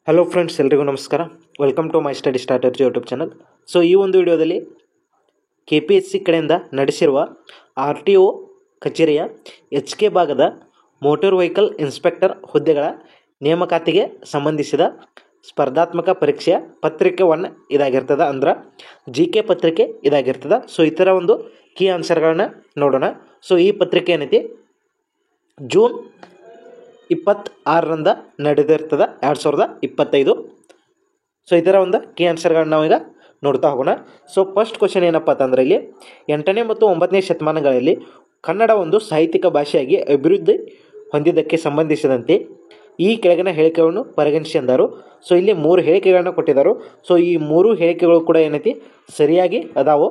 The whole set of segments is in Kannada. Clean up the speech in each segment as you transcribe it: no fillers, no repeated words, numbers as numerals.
ಹಲೋ ಫ್ರೆಂಡ್ಸ್, ಎಲ್ರಿಗೂ ನಮಸ್ಕಾರ. Welcome to my Study Starters YouTube channel. So ಈ ಒಂದು ವಿಡಿಯೋದಲ್ಲಿ KPSC ಕಡೆಯಿಂದ ನಡೆಸಿರುವ RTO ಕಚೇರಿಯ HK ಭಾಗದ ಮೋಟಾರ್ ವೆಹಿಕಲ್ ಇನ್ಸ್ಪೆಕ್ಟರ್ ಹುದ್ದೆಗಳ ನೇಮಕಾತಿಗೆ ಸಂಬಂಧಿಸಿದ ಸ್ಪರ್ಧಾತ್ಮಕ ಪರೀಕ್ಷೆಯ ಪತ್ರಿಕೆ 1 ಇದಾಗಿರ್ತದೆ, ಅಂದ್ರೆ GK ಪತ್ರಿಕೆ ಇದಾಗಿರ್ತದೆ. ಸೊ ಈ ಥರ ಒಂದು ಕೀ ಆನ್ಸರ್ಗಳನ್ನ ನೋಡೋಣ. ಸೊ ಈ ಪತ್ರಿಕೆ ಏನೈತಿ ಜೂನ್ 26ರಂದ ನಡೆದಿರ್ತದೆ, 2025. ಸೊ ಇದರ ಒಂದು ಕೀ ಆನ್ಸರ್ಗಳನ್ನ ನಾವೀಗ ನೋಡ್ತಾ ಹೋಗೋಣ. ಸೊ ಫಸ್ಟ್ ಕ್ವಶನ್ ಏನಪ್ಪ ಅಂತಂದರೆ, ಇಲ್ಲಿ 8ನೇ ಮತ್ತು 9ನೇ ಶತಮಾನಗಳಲ್ಲಿ ಕನ್ನಡ ಒಂದು ಸಾಹಿತ್ಯಿಕ ಭಾಷೆಯಾಗಿ ಅಭಿವೃದ್ಧಿ ಹೊಂದಿದ್ದಕ್ಕೆ ಸಂಬಂಧಿಸಿದಂತೆ ಈ ಕೆಳಗಿನ ಹೇಳಿಕೆಗಳನ್ನು ಪರಿಗಣಿಸಿದರು. ಸೊ ಇಲ್ಲಿ 3 ಹೇಳಿಕೆಗಳನ್ನ ಕೊಟ್ಟಿದ್ದಾರೆ. ಸೊ ಈ 3 ಹೇಳಿಕೆಗಳು ಕೂಡ ಏನೈತಿ ಸರಿಯಾಗಿ ಅದಾವು.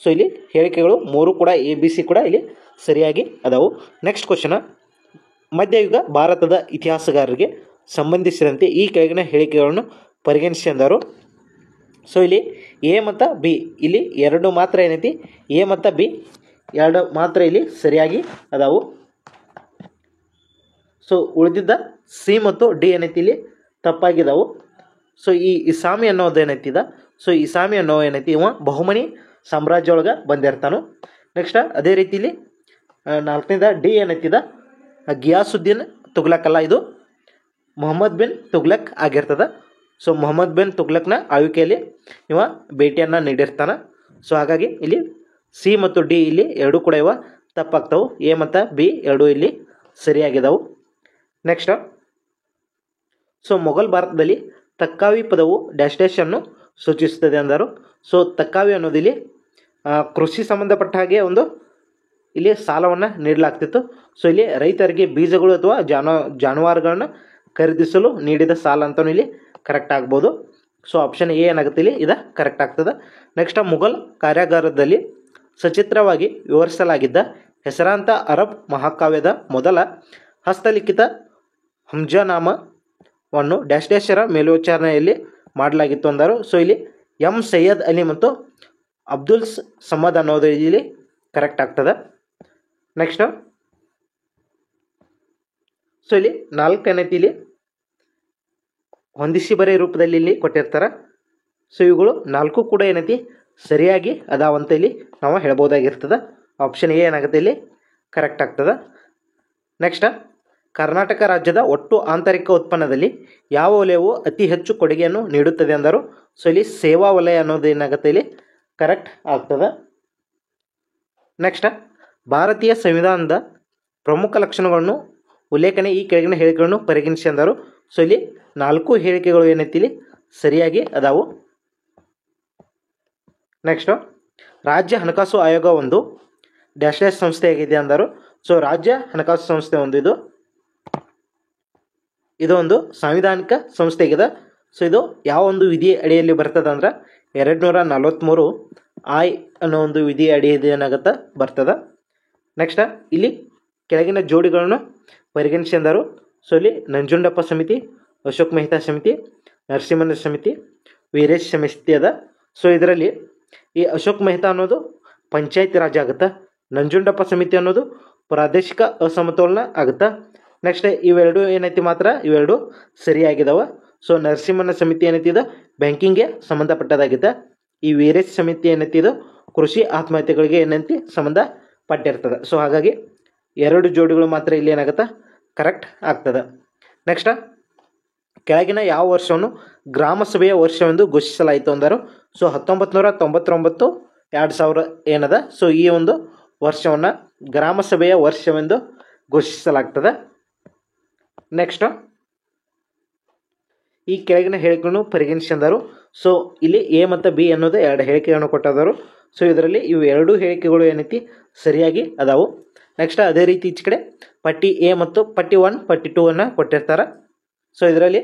ಸೊ ಇಲ್ಲಿ ಹೇಳಿಕೆಗಳು 3 ಕೂಡ ABC ಕೂಡ ಇಲ್ಲಿ ಸರಿಯಾಗಿ ಅದಾವು. ನೆಕ್ಸ್ಟ್ ಕ್ವಶನ್, ಮಧ್ಯಯುಗ ಭಾರತದ ಇತಿಹಾಸಗಾರರಿಗೆ ಸಂಬಂಧಿಸಿದಂತೆ ಈ ಕೆಳಗಿನ ಹೇಳಿಕೆಗಳನ್ನು ಪರಿಗಣಿಸಿದರು. ಸೊ ಇಲ್ಲಿ A ಮತ್ತು B ಇಲ್ಲಿ 2 ಮಾತ್ರ ಏನೈತಿ, A ಮತ್ತು B 2 ಮಾತ್ರ ಇಲ್ಲಿ ಸರಿಯಾಗಿ ಅದಾವು. ಸೊ ಉಳಿದಿದ್ದ C ಮತ್ತು D ಏನೈತಿ ಇಲ್ಲಿ ತಪ್ಪಾಗಿದ್ದಾವು. ಸೊ ಈ ಇಸಾಮಿ ಅನ್ನೋದು ಏನೈತಿದ, ಸೊ ಇಸಾಮಿ ಅನ್ನೋ ಏನೈತಿ ಇವ ಬಹುಮನಿ ಸಾಮ್ರಾಜ್ಯ ಒಳಗೆ ಬಂದಿರ್ತಾನು. ನೆಕ್ಸ್ಟ್ ಅದೇ ರೀತಿ ಇಲ್ಲಿ 4ನೇದ D ಏನೈತಿದ ಗಿಯಾಸುದ್ದೀನ್ ತುಗ್ಲಕ್ ಅಲ್ಲ, ಇದು ಮೊಹಮ್ಮದ್ ಬಿನ್ ತುಗ್ಲಕ್ ಆಗಿರ್ತದೆ. ಸೊ ಮೊಹಮ್ಮದ್ ಬಿನ್ ತುಗ್ಲಕ್ನ ಆಳ್ವಿಕೆಯಲ್ಲಿ ಇವ ಭೇಟಿಯನ್ನು ನೀಡಿರ್ತಾನೆ. ಸೊ ಹಾಗಾಗಿ ಇಲ್ಲಿ C ಮತ್ತು D ಇಲ್ಲಿ 2 ಕೂಡ ಇವ ತಪ್ಪಾಗ್ತಾವೆ. A ಮತ್ತು B 2 ಇಲ್ಲಿ ಸರಿಯಾಗಿದ್ದಾವೆ. ನೆಕ್ಸ್ಟ್, ಸೊ ಮೊಘಲ್ ಭಾರತದಲ್ಲಿ ತಕ್ಕಾವಿ ಪದವು ಡ್ಯಾಶ್ ಡ್ಯಾಶ್ ಅನ್ನು ಸೂಚಿಸುತ್ತದೆ ಅಂದರು. ಸೊ ತಕ್ಕಾವಿ ಅನ್ನೋದು ಇಲ್ಲಿ ಕೃಷಿ ಸಂಬಂಧಪಟ್ಟ ಹಾಗೆ ಒಂದು ಇಲ್ಲಿ ಸಾಲವನ್ನು ನೀಡಲಾಗ್ತಿತ್ತು. ಸೊ ಇಲ್ಲಿ ರೈತರಿಗೆ ಬೀಜಗಳು ಅಥವಾ ಜಾನುವಾರುಗಳನ್ನ ಖರೀದಿಸಲು ನೀಡಿದ ಸಾಲ ಅಂತಲೂ ಇಲ್ಲಿ ಕರೆಕ್ಟ್ ಆಗ್ಬೋದು. ಸೊ ಆಪ್ಷನ್ A ಏನಾಗುತ್ತೆ ಇಲ್ಲಿ ಇದು ಕರೆಕ್ಟ್ ಆಗ್ತದೆ. ನೆಕ್ಸ್ಟ್, ಮುಘಲ್ ಕಾರ್ಯಾಗಾರದಲ್ಲಿ ಸಚಿತ್ರವಾಗಿ ವಿವರಿಸಲಾಗಿದ್ದ ಹೆಸರಾಂತ ಅರಬ್ ಮಹಾಕಾವ್ಯದ ಮೊದಲ ಹಸ್ತಲಿಖಿತ ಹಂಜನಾಮವನ್ನು ಡ್ಯಾಶ್ ಡ್ಯಾಶರ ಮೇಲ್ವಿಚಾರಣೆಯಲ್ಲಿ ಮಾಡಲಾಗಿತ್ತು ಅಂದರು. ಸೊ ಇಲ್ಲಿ M ಸೈಯದ್ ಅಲಿ ಮತ್ತು ಅಬ್ದುಲ್ ಸಮದ್ ಅನ್ನೋದು ಇಲ್ಲಿ ಕರೆಕ್ಟ್ ಆಗ್ತದೆ. ನೆಕ್ಸ್ಟ್, ಸೊ ಇಲ್ಲಿ 4 ಏನೈತಿ ಇಲ್ಲಿ ಹೊಂದಿಸಿ ಬರೆ ರೂಪದಲ್ಲಿ ಇಲ್ಲಿ ಕೊಟ್ಟಿರ್ತಾರೆ. ಸೊ ಇವುಗಳು 4 ಕೂಡ ಏನೈತಿ ಸರಿಯಾಗಿ ಅದಾವಂತ ಇಲ್ಲಿ ನಾವು ಹೇಳ್ಬೋದಾಗಿರ್ತದೆ. ಆಪ್ಷನ್ A ಏನಾಗುತ್ತೆ ಇಲ್ಲಿ ಕರೆಕ್ಟ್ ಆಗ್ತದೆ. ನೆಕ್ಸ್ಟ್, ಕರ್ನಾಟಕ ರಾಜ್ಯದ ಒಟ್ಟು ಆಂತರಿಕ ಉತ್ಪನ್ನದಲ್ಲಿ ಯಾವ ವಲಯವು ಅತಿ ಹೆಚ್ಚು ಕೊಡುಗೆಯನ್ನು ನೀಡುತ್ತದೆ ಅಂದರು. ಸೊ ಇಲ್ಲಿ ಸೇವಾ ವಲಯ ಅನ್ನೋದು ಏನಾಗುತ್ತೆ ಇಲ್ಲಿ ಕರೆಕ್ಟ್ ಆಗ್ತದೆ. ನೆಕ್ಸ್ಟ್, ಭಾರತೀಯ ಸಂವಿಧಾನದ ಪ್ರಮುಖ ಲಕ್ಷಣಗಳನ್ನು ಉಲ್ಲೇಖನೆ ಈ ಕೆಳಗಿನ ಹೇಳಿಕೆಗಳನ್ನು ಪರಿಗಣಿಸಿ ಅಂದರು. ಸೊ ಇಲ್ಲಿ 4 ಹೇಳಿಕೆಗಳು ಏನೈತಿ ಇಲ್ಲಿ ಸರಿಯಾಗಿ ಅದಾವು. ನೆಕ್ಸ್ಟ್, ರಾಜ್ಯ ಹಣಕಾಸು ಆಯೋಗ ಒಂದು ಡ್ಯಾಶ್ ಡ್ಯಾಶ್ ಸಂಸ್ಥೆಯಾಗಿದೆ ಅಂದರು. ಸೊ ರಾಜ್ಯ ಹಣಕಾಸು ಸಂಸ್ಥೆ ಒಂದು ಇದು ಒಂದು ಸಾಂವಿಧಾನಿಕ ಸಂಸ್ಥೆ ಆಗಿದೆ. ಸೊ ಇದು ಯಾವ ಒಂದು ವಿಧಿ ಅಡಿಯಲ್ಲಿ ಬರ್ತದೆ ಅಂದ್ರೆ 243 I ಅನ್ನೋ ಒಂದು ವಿಧಿ ಅಡಿಯಲ್ಲಿ ಏನಾಗುತ್ತೆ ಬರ್ತದೆ. ನೆಕ್ಸ್ಟ್, ಇಲ್ಲಿ ಕೆಳಗಿನ ಜೋಡಿಗಳನ್ನು ಪರಿಗಣಿಸಿ ಅಂದರು. ಸೊ ಇಲ್ಲಿ ನಂಜುಂಡಪ್ಪ ಸಮಿತಿ, ಅಶೋಕ್ ಮೆಹ್ತಾ ಸಮಿತಿ, ನರಸಿಂಹನ ಸಮಿತಿ, ವೀರೇಶ್ ಸಮಿತಿ ಅದ. ಸೊ ಇದರಲ್ಲಿ ಈ ಅಶೋಕ್ ಮೆಹ್ತಾ ಅನ್ನೋದು ಪಂಚಾಯತ್ ರಾಜ್ ಆಗುತ್ತೆ, ನಂಜುಂಡಪ್ಪ ಸಮಿತಿ ಅನ್ನೋದು ಪ್ರಾದೇಶಿಕ ಅಸಮತೋಲನ ಆಗುತ್ತೆ. ನೆಕ್ಸ್ಟ್, ಇವೆರಡು ಏನೈತಿ ಮಾತ್ರ ಇವೆರಡು ಸರಿಯಾಗಿದ್ದಾವೆ. ಸೊ ನರಸಿಂಹನ ಸಮಿತಿ ಏನೈತಿದ ಬ್ಯಾಂಕಿಂಗ್ಗೆ ಸಂಬಂಧಪಟ್ಟದಾಗಿದೆ. ಈ ವೀರೇಶ್ ಸಮಿತಿ ಏನೈತಿದು ಕೃಷಿ ಆತ್ಮಹತ್ಯೆಗಳಿಗೆ ಏನಂತಿ ಸಂಬಂಧಪಟ್ಟಿರ್ತದೆ. ಸೊ ಹಾಗಾಗಿ 2 ಜೋಡಿಗಳು ಮಾತ್ರ ಇಲ್ಲಿ ಏನಾಗುತ್ತೆ ಕರೆಕ್ಟ್ ಆಗ್ತದೆ. ನೆಕ್ಸ್ಟ್, ಕೆಳಗಿನ ಯಾವ ವರ್ಷವನ್ನು ಗ್ರಾಮ ಸಭೆಯ ವರ್ಷವೆಂದು ಘೋಷಿಸಲಾಯಿತು ಅಂದರು. ಸೊ 1999 2000 ಏನದ. ಸೊ ಈ ಒಂದು ವರ್ಷವನ್ನು ಗ್ರಾಮ ಸಭೆಯ ವರ್ಷವೆಂದು ಘೋಷಿಸಲಾಗ್ತದೆ. ನೆಕ್ಸ್ಟ್, ಈ ಕೆಳಗಿನ ಹೇಳಿಕೆಗಳನ್ನು ಪರಿಗಣಿಸಿ ಅಂದರು. ಸೊ ಇಲ್ಲಿ A ಮತ್ತು B ಅನ್ನೋದು 2 ಹೇಳಿಕೆಗಳನ್ನು ಕೊಟ್ಟಿದ್ದರು. ಸೊ ಇದರಲ್ಲಿ ಇವು 2 ಹೇಳಿಕೆಗಳು ಏನೈತಿ ಸರಿಯಾಗಿ ಅದಾವು. ನೆಕ್ಸ್ಟ್, ಅದೇ ರೀತಿ ಈಚೆ ಕಡೆ ಪಟ್ಟಿ A ಮತ್ತು ಪಟ್ಟಿ 1 ಪಟ್ಟಿ 2 ಅನ್ನು ಕೊಟ್ಟಿರ್ತಾರೆ. ಸೊ ಇದರಲ್ಲಿ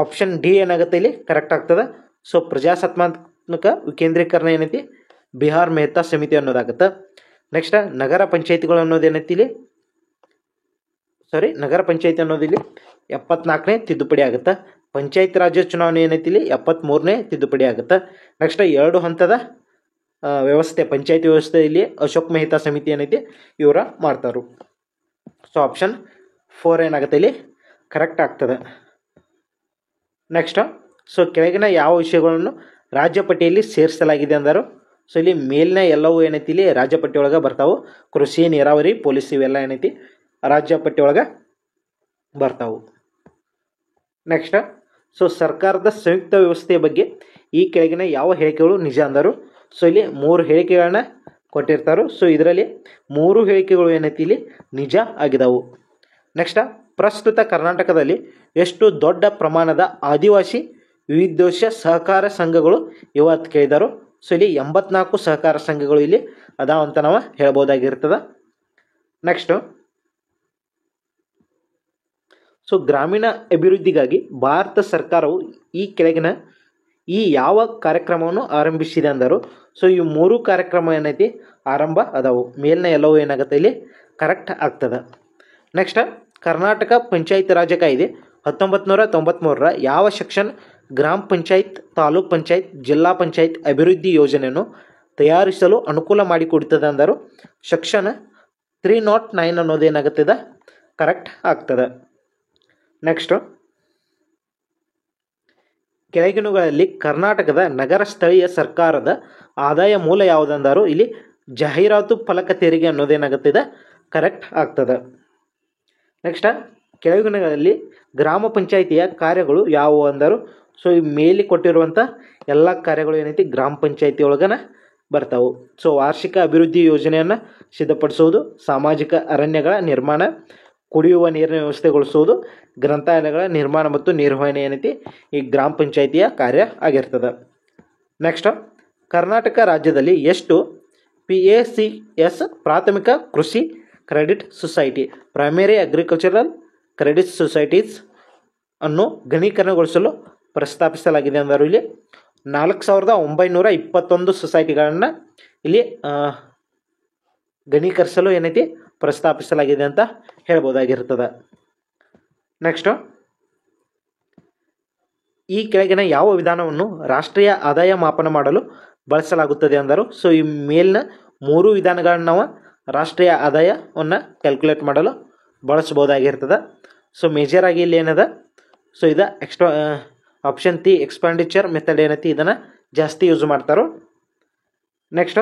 ಆಪ್ಷನ್ D ಏನಾಗುತ್ತೆ ಇಲ್ಲಿ ಕರೆಕ್ಟ್ ಆಗ್ತದೆ. ಸೊ ಪ್ರಜಾಸತ್ತಾತ್ಮಕ ವಿಕೇಂದ್ರೀಕರಣ ಏನೈತಿ ಬಿಹಾರ್ ಮೆಹ್ತಾ ಸಮಿತಿ ಅನ್ನೋದಾಗುತ್ತೆ. ನೆಕ್ಸ್ಟ್, ನಗರ ಪಂಚಾಯಿತಿಗಳು ಅನ್ನೋದು ಏನೈತಿ ಇಲ್ಲಿ ನಗರ ಪಂಚಾಯಿತಿ ಅನ್ನೋದು ಇಲ್ಲಿ 74ನೇ ತಿದ್ದುಪಡಿ ಆಗುತ್ತೆ. ಪಂಚಾಯತ್ ರಾಜ್ಯ ಚುನಾವಣೆ ಏನೈತಿ ಇಲ್ಲಿ 73ನೇ ತಿದ್ದುಪಡಿ ಆಗುತ್ತೆ. ನೆಕ್ಸ್ಟ್, 2 ಹಂತದ ವ್ಯವಸ್ಥೆ ಪಂಚಾಯತಿ ವ್ಯವಸ್ಥೆ ಇಲ್ಲಿ ಅಶೋಕ್ ಮೆಹ್ತಾ ಸಮಿತಿ ಏನೈತಿ ಇವರ ಮಾಡ್ತಾರು. ಸೊ ಆಪ್ಷನ್ 4 ಏನಾಗುತ್ತೆ ಇಲ್ಲಿ ಕರೆಕ್ಟ್ ಆಗ್ತದೆ. ನೆಕ್ಸ್ಟ್ ಸೊ ಕೆಳಗಿನ ಯಾವ ವಿಷಯಗಳನ್ನು ರಾಜ್ಯ ಪಟ್ಟಿಯಲ್ಲಿ ಸೇರಿಸಲಾಗಿದೆ ಅಂದರು. ಸೊ ಇಲ್ಲಿ ಮೇಲಿನ ಎಲ್ಲವೂ ಏನೈತಿ ಇಲ್ಲಿ ರಾಜ್ಯ ಪಟ್ಟಿ ಒಳಗೆ ಬರ್ತಾವೆ. ಕೃಷಿ, ನೀರಾವರಿ, ಪೊಲೀಸ್ ಇವೆಲ್ಲ ಏನೈತಿ ರಾಜ್ಯ ಪಟ್ಟಿ ಒಳಗೆ ಬರ್ತಾವೆ. ನೆಕ್ಸ್ಟ್ ಸೊ ಸರ್ಕಾರದ ಸಂಯುಕ್ತ ವ್ಯವಸ್ಥೆಯ ಬಗ್ಗೆ ಈ ಕೆಳಗಿನ ಯಾವ ಹೇಳಿಕೆಗಳು ನಿಜ ಅಂದರು. ಸೊ ಇಲ್ಲಿ 3 ಹೇಳಿಕೆಗಳನ್ನ ಕೊಟ್ಟಿರ್ತಾರೆ. ಸೊ ಇದರಲ್ಲಿ 3 ಹೇಳಿಕೆಗಳು ಏನೈತಿ ಇಲ್ಲಿ ನಿಜ ಆಗಿದಾವು. ನೆಕ್ಸ್ಟ್ ಪ್ರಸ್ತುತ ಕರ್ನಾಟಕದಲ್ಲಿ ಎಷ್ಟು ದೊಡ್ಡ ಪ್ರಮಾಣದ ಆದಿವಾಸಿ ವಿವಿಧೋದ್ದೇಶ ಸಹಕಾರ ಸಂಘಗಳು ಇವು ಅಂತ ಕೇಳಿದರು. ಸೊ ಇಲ್ಲಿ 84 ಸಹಕಾರ ಸಂಘಗಳು ಇಲ್ಲಿ ಅದಾವಂತ ನಾವು ಹೇಳ್ಬೋದಾಗಿರ್ತದೆ. ನೆಕ್ಸ್ಟ್ ಸೊ ಗ್ರಾಮೀಣ ಅಭಿವೃದ್ಧಿಗಾಗಿ ಭಾರತ ಸರ್ಕಾರವು ಈ ಕೆಳಗಿನ ಯಾವ ಕಾರ್ಯಕ್ರಮವನ್ನು ಆರಂಭಿಸಿದೆ ಅಂದರು. ಸೊ ಈ 3 ಕಾರ್ಯಕ್ರಮ ಏನೈತಿ ಆರಂಭ ಅದಾವು. ಮೇಲಿನ ಎಲ್ಲವೂ ಏನಾಗುತ್ತೆ ಇಲ್ಲಿ ಕರೆಕ್ಟ್ ಆಗ್ತದೆ. ನೆಕ್ಸ್ಟ್ ಕರ್ನಾಟಕ ಪಂಚಾಯತ್ ರಾಜ್ ಕಾಯ್ದೆ 1993ರ ಯಾವ ಸೆಕ್ಷನ್ ಗ್ರಾಮ ಪಂಚಾಯತ್, ತಾಲೂಕ್ ಪಂಚಾಯತ್, ಜಿಲ್ಲಾ ಪಂಚಾಯತ್ ಅಭಿವೃದ್ಧಿ ಯೋಜನೆಯನ್ನು ತಯಾರಿಸಲು ಅನುಕೂಲ ಮಾಡಿಕೊಡುತ್ತದೆ ಅಂದರು. ಸೆಕ್ಷನ್ 309 ಅನ್ನೋದೇನಾಗುತ್ತದೆ ಕರೆಕ್ಟ್ ಆಗ್ತದೆ. ನೆಕ್ಸ್ಟ್ ಕೆಳಗಿನಗಳಲ್ಲಿ ಕರ್ನಾಟಕದ ನಗರ ಸ್ಥಳೀಯ ಸರ್ಕಾರದ ಆದಾಯ ಮೂಲ ಯಾವುದಂದರು. ಇಲ್ಲಿ ಜಾಹೀರಾತು ಫಲಕ ತೆರಿಗೆ ಅನ್ನೋದೇನಾಗುತ್ತದೆ ಕರೆಕ್ಟ್ ಆಗ್ತದೆ. ನೆಕ್ಸ್ಟ್ ಕೆಳಗಿನಗಳಲ್ಲಿ ಗ್ರಾಮ ಪಂಚಾಯಿತಿಯ ಕಾರ್ಯಗಳು ಯಾವುವು ಅಂದರು. ಸೊ ಈ ಮೇಲೆ ಕೊಟ್ಟಿರುವಂಥ ಎಲ್ಲ ಕಾರ್ಯಗಳು ಏನೈತಿ ಗ್ರಾಮ ಪಂಚಾಯಿತಿ ಒಳಗನ ಬರ್ತಾವೆ. ಸೊ ವಾರ್ಷಿಕ ಅಭಿವೃದ್ಧಿ ಯೋಜನೆಯನ್ನು ಸಿದ್ಧಪಡಿಸುವುದು, ಸಾಮಾಜಿಕ ಅರಣ್ಯಗಳ ನಿರ್ಮಾಣ, ಕುಡಿಯುವ ನೀರಿನ ವ್ಯವಸ್ಥೆಗೊಳಿಸುವುದು, ಗ್ರಂಥಾಲಯಗಳ ನಿರ್ಮಾಣ ಮತ್ತು ನಿರ್ವಹಣೆ ಏನೈತಿ ಈ ಗ್ರಾಮ ಪಂಚಾಯಿತಿಯ ಕಾರ್ಯ ಆಗಿರ್ತದೆ. ನೆಕ್ಸ್ಟ್ ಕರ್ನಾಟಕ ರಾಜ್ಯದಲ್ಲಿ ಎಷ್ಟು PACS ಪ್ರಾಥಮಿಕ ಕೃಷಿ credit society, primary agricultural credit societies ಅನ್ನು ಗಣಕೀಕರಣಗೊಳಿಸಲು ಪ್ರಸ್ತಾಪಿಸಲಾಗಿದೆ ಅಂದರು. ಇಲ್ಲಿ 4921 ಸೊಸೈಟಿಗಳನ್ನು ಇಲ್ಲಿ ಗಣಕೀಕರಿಸಲು ಏನೈತಿ ಪ್ರಸ್ತಾಪಿಸಲಾಗಿದೆ ಅಂತ ಹೇಳ್ಬೋದಾಗಿರ್ತದೆ. ನೆಕ್ಸ್ಟ್ ಈ ಕೆಳಗಿನ ಯಾವ ವಿಧಾನವನ್ನು ರಾಷ್ಟ್ರೀಯ ಆದಾಯ ಮಾಪನ ಮಾಡಲು ಬಳಸಲಾಗುತ್ತದೆ ಅಂದರು. ಸೊ ಈ ಮೇಲಿನ 3 ವಿಧಾನಗಳನ್ನು ನಾವು ರಾಷ್ಟ್ರೀಯ ಆದಾಯವನ್ನು ಕ್ಯಾಲ್ಕುಲೇಟ್ ಮಾಡಲು ಬಳಸ್ಬೋದಾಗಿರ್ತದೆ. ಸೊ ಮೇಜರ್ ಆಗಿ ಇಲ್ಲಿ ಏನದ, ಸೊ ಇದು ಆಪ್ಷನ್ ಟಿ ಎಕ್ಸ್ಪೆಂಡಿಚರ್ ಮೆಥಡ್ ಏನೈತಿ ಇದನ್ನು ಜಾಸ್ತಿ ಯೂಸ್ ಮಾಡ್ತಾರೋ. ನೆಕ್ಸ್ಟ್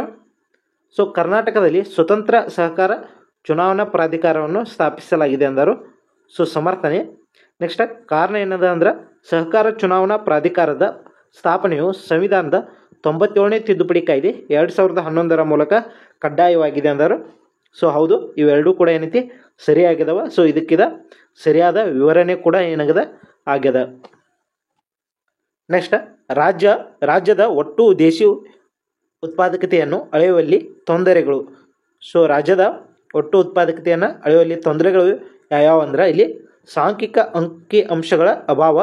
ಸೊ ಕರ್ನಾಟಕದಲ್ಲಿ ಸ್ವತಂತ್ರ ಸಹಕಾರ ಚುನಾವಣಾ ಪ್ರಾಧಿಕಾರವನ್ನು ಸ್ಥಾಪಿಸಲಾಗಿದೆ ಅಂದರು. ಸೊ ಸಮರ್ಥನೆ. ನೆಕ್ಸ್ಟ್ ಕಾರಣ ಏನದ ಅಂದ್ರೆ ಸಹಕಾರ ಚುನಾವಣಾ ಪ್ರಾಧಿಕಾರದ ಸ್ಥಾಪನೆಯು ಸಂವಿಧಾನದ 97ನೇ ತಿದ್ದುಪಡಿ ಕಾಯ್ದೆ 2011ರ ಮೂಲಕ ಕಡ್ಡಾಯವಾಗಿದೆ ಅಂದರು. ಸೊ ಹೌದು, ಇವೆರಡೂ ಕೂಡ ಏನೈತಿ ಸರಿಯಾಗಿದಾವ. ಸೊ ಇದಕ್ಕಿದ ಸರಿಯಾದ ವಿವರಣೆ ಕೂಡ ಏನಾಗಿದೆ ಆಗ್ಯದ. ನೆಕ್ಸ್ಟ್ ರಾಜ್ಯದ ಒಟ್ಟು ದೇಶಿ ಉತ್ಪಾದಕತೆಯನ್ನು ಅಳೆಯುವಲ್ಲಿ ತೊಂದರೆಗಳು. ಸೊ ರಾಜ್ಯದ ಒಟ್ಟು ಉತ್ಪಾದಕತೆಯನ್ನು ಅಳೆಯುವಲ್ಲಿ ತೊಂದರೆಗಳು ಯಾವ್ಯಾವ ಅಂದ್ರೆ ಇಲ್ಲಿ ಸಾಂಖ್ಯಿಕ ಅಂಕಿ ಅಂಶಗಳ ಅಭಾವ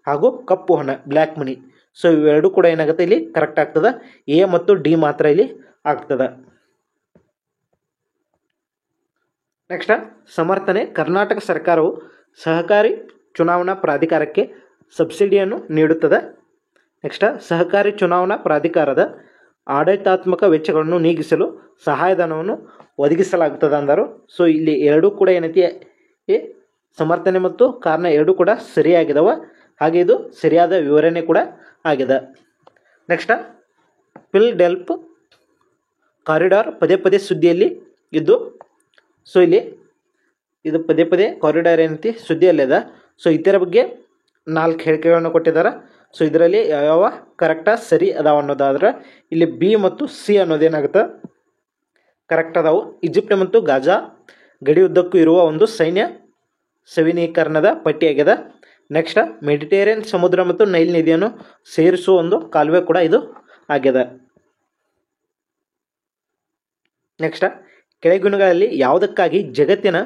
ಹಾಗೂ ಕಪ್ಪು ಹಣ ಬ್ಲ್ಯಾಕ್ ಮನಿ. ಸೊ ಇವೆರಡೂ ಕೂಡ ಏನಾಗುತ್ತೆ ಇಲ್ಲಿ ಕರೆಕ್ಟ್ ಆಗ್ತದೆ. ಎ ಮತ್ತು ಡಿ ಮಾತ್ರ ಇಲ್ಲಿ ಆಗ್ತದೆ. ನೆಕ್ಸ್ಟ್ ಸಮರ್ಥನೆ. ಕರ್ನಾಟಕ ಸರ್ಕಾರವು ಸಹಕಾರಿ ಚುನಾವಣಾ ಪ್ರಾಧಿಕಾರಕ್ಕೆ ಸಬ್ಸಿಡಿಯನ್ನು ನೀಡುತ್ತದೆ. ನೆಕ್ಸ್ಟ್ ಸಹಕಾರಿ ಚುನಾವಣಾ ಪ್ರಾಧಿಕಾರದ ಆಡಳಿತಾತ್ಮಕ ವೆಚ್ಚಗಳನ್ನು ನೀಗಿಸಲು ಸಹಾಯಧನವನ್ನು ಒದಗಿಸಲಾಗುತ್ತದೆ ಅಂದರು. ಸೊ ಇಲ್ಲಿ ಎರಡೂ ಕೂಡ ಏನೈತಿ ಸಮರ್ಥನೆ ಮತ್ತು ಕಾರಣ ಎರಡೂ ಕೂಡ ಸರಿಯಾಗಿದಾವ. ಹಾಗೆ ಇದು ಸರಿಯಾದ ವಿವರಣೆ ಕೂಡ ಆಗಿದೆ. ನೆಕ್ಸ್ಟ್ ಫಿಲ್ಡೆಲ್ಫ್ ಕಾರಿಡಾರ್ ಪದೇ ಪದೇ ಸುದ್ದಿಯಲ್ಲಿ ಇದ್ದು, ಸೊ ಇಲ್ಲಿ ಇದು ಪದೇ ಪದೇ ಕಾರಿಡಾರ್ ಏನೈತಿ ಸುದ್ದಿಯಲ್ಲಿದೆ. ಸೊ ಇದರ ಬಗ್ಗೆ 4 ಹೇಳಿಕೆಗಳನ್ನು ಕೊಟ್ಟಿದ್ದಾರೆ. ಸೊ ಇದರಲ್ಲಿ ಯಾವ ಕರೆಕ್ಟಾ ಸರಿ ಅದಾವ ಅನ್ನೋದಾದ್ರೆ ಇಲ್ಲಿ ಬಿ ಮತ್ತು ಸಿ ಅನ್ನೋದೇನಾಗುತ್ತೆ ಕರೆಕ್ಟ್ ಅದಾವು. ಈಜಿಪ್ಟ್ ಮತ್ತು ಗಾಜಾ ಗಡಿ ಉದ್ದಕ್ಕೂ ಇರುವ ಒಂದು ಸೈನ್ಯ ಸವಿನೀಕರಣದ ಪಟ್ಟಿಯಾಗಿದೆ. ನೆಕ್ಸ್ಟ್ ಮೆಡಿಟೇರಿಯನ್ ಸಮುದ್ರ ಮತ್ತು ನೈಲ್ ನದಿಯನ್ನು ಸೇರಿಸುವ ಒಂದು ಕಾಲುವೆ ಕೂಡ ಇದು ಆಗಿದೆ. ನೆಕ್ಸ್ಟ್ ಕೆಳಗಿನಗಳಲ್ಲಿ ಯಾವುದಕ್ಕಾಗಿ ಜಗತ್ತಿನ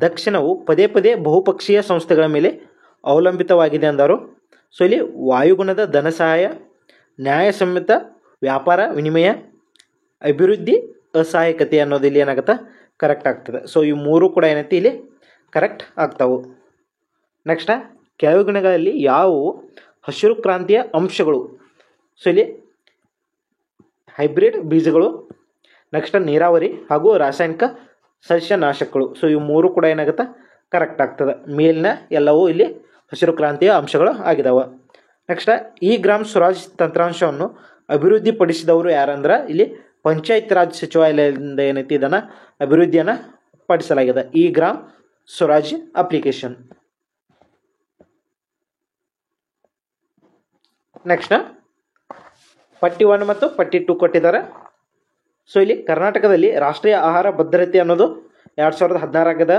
ದಕ್ಷಿಣವು ಪದೇ ಪದೇ ಬಹುಪಕ್ಷೀಯ ಸಂಸ್ಥೆಗಳ ಮೇಲೆ ಅವಲಂಬಿತವಾಗಿದೆ ಅಂದರು. ಸೊ ಇಲ್ಲಿ ವಾಯುಗುಣದ ಧನ ಸಹಾಯ, ನ್ಯಾಯಸಮ್ಮತ ವ್ಯಾಪಾರ ವಿನಿಮಯ, ಅಭಿವೃದ್ಧಿ ಅಸಹಾಯಕತೆ ಅನ್ನೋದು ಇಲ್ಲಿ ಏನಾಗುತ್ತೆ ಕರೆಕ್ಟ್ ಆಗ್ತದೆ. ಸೊ ಈ 3 ಕೂಡ ಏನೈತಿ ಇಲ್ಲಿ ಕರೆಕ್ಟ್ ಆಗ್ತಾವು. ನೆಕ್ಸ್ಟ್ ಕೆಳಗಿನಗಳಲ್ಲಿ ಯಾವುವು ಹಸಿರು ಕ್ರಾಂತಿಯ ಅಂಶಗಳು. ಸೊ ಇಲ್ಲಿ ಹೈಬ್ರಿಡ್ ಬೀಜಗಳು, ನೆಕ್ಸ್ಟ್ ನೀರಾವರಿ ಹಾಗೂ ರಾಸಾಯನಿಕ ಸಸ್ಯನಾಶಕಗಳು. ಸೊ ಇವು 3 ಕೂಡ ಏನಾಗುತ್ತೆ ಕರೆಕ್ಟ್ ಆಗ್ತದೆ. ಮೇಲಿನ ಎಲ್ಲವೂ ಇಲ್ಲಿ ಹಸಿರು ಕ್ರಾಂತಿಯ ಅಂಶಗಳು ಆಗಿದಾವೆ. ನೆಕ್ಸ್ಟ್ ಈ ಗ್ರಾಮ್ ಸ್ವರಾಜ್ ತಂತ್ರಾಂಶವನ್ನು ಅಭಿವೃದ್ಧಿಪಡಿಸಿದವರು ಯಾರಂದ್ರೆ ಇಲ್ಲಿ ಪಂಚಾಯತ್ ರಾಜ್ ಸಚಿವಾಲಯದಿಂದ ಏನೈತಿ ಇದನ್ನು ಅಭಿವೃದ್ಧಿಯನ್ನು ಪಡಿಸಲಾಗಿದೆ, ಈ ಗ್ರಾಮ್ ಸ್ವರಾಜ್ ಅಪ್ಲಿಕೇಶನ್. ನೆಕ್ಸ್ಟ್ ಪಟ್ಟಿ 1 ಮತ್ತು ಪಟ್ಟಿ 2 ಕೊಟ್ಟಿದ್ದಾರೆ. ಸೊ ಇಲ್ಲಿ ಕರ್ನಾಟಕದಲ್ಲಿ ರಾಷ್ಟ್ರೀಯ ಆಹಾರ ಭದ್ರತೆ ಅನ್ನೋದು 2016 ಆಗಿದೆ.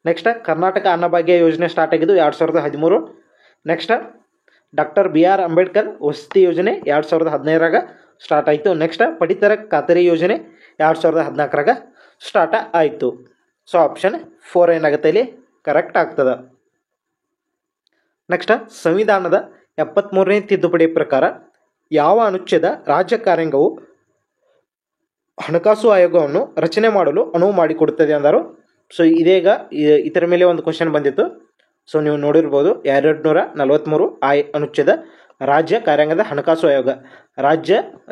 ನೆಕ್ಸ್ಟ್ ಕರ್ನಾಟಕ ಅನ್ನಭಾಗ್ಯ ಯೋಜನೆ ಸ್ಟಾರ್ಟ್ ಆಗಿದ್ದು 2013. ನೆಕ್ಸ್ಟ್ ಡಾಕ್ಟರ್ BR ಅಂಬೇಡ್ಕರ್ ವಸತಿ ಯೋಜನೆ 2015 ಸ್ಟಾರ್ಟ್ ಆಯಿತು. ನೆಕ್ಸ್ಟ್ ಪಡಿತರ ಖಾತರಿ ಯೋಜನೆ 2014 ಸ್ಟಾರ್ಟ್ ಆಯಿತು. ಸೊ ಆಪ್ಷನ್ 4 ಏನಾಗುತ್ತೆ ಇಲ್ಲಿ ಕರೆಕ್ಟ್ ಆಗ್ತದೆ. ನೆಕ್ಸ್ಟ್ ಸಂವಿಧಾನದ 73ನೇ ತಿದ್ದುಪಡಿ ಪ್ರಕಾರ ಯಾವ ಅನುಚ್ಛೇದ ರಾಜ್ಯ ಕಾರ್ಯಾಂಗವು ಹಣಕಾಸು ಆಯೋಗವನ್ನು ರಚನೆ ಮಾಡಲು ಅನುವು ಮಾಡಿಕೊಡುತ್ತದೆ ಅಂದರು. ಸೊ ಇದೀಗ ಇದರ ಮೇಲೆ ಒಂದು ಕ್ವಶನ್ ಬಂದಿತ್ತು. ಸೊ ನೀವು ನೋಡಿರ್ಬೋದು 243 ಅನುಚ್ಛೇದ ರಾಜ್ಯ ಕಾರ್ಯಾಂಗದ ಹಣಕಾಸು ಆಯೋಗ.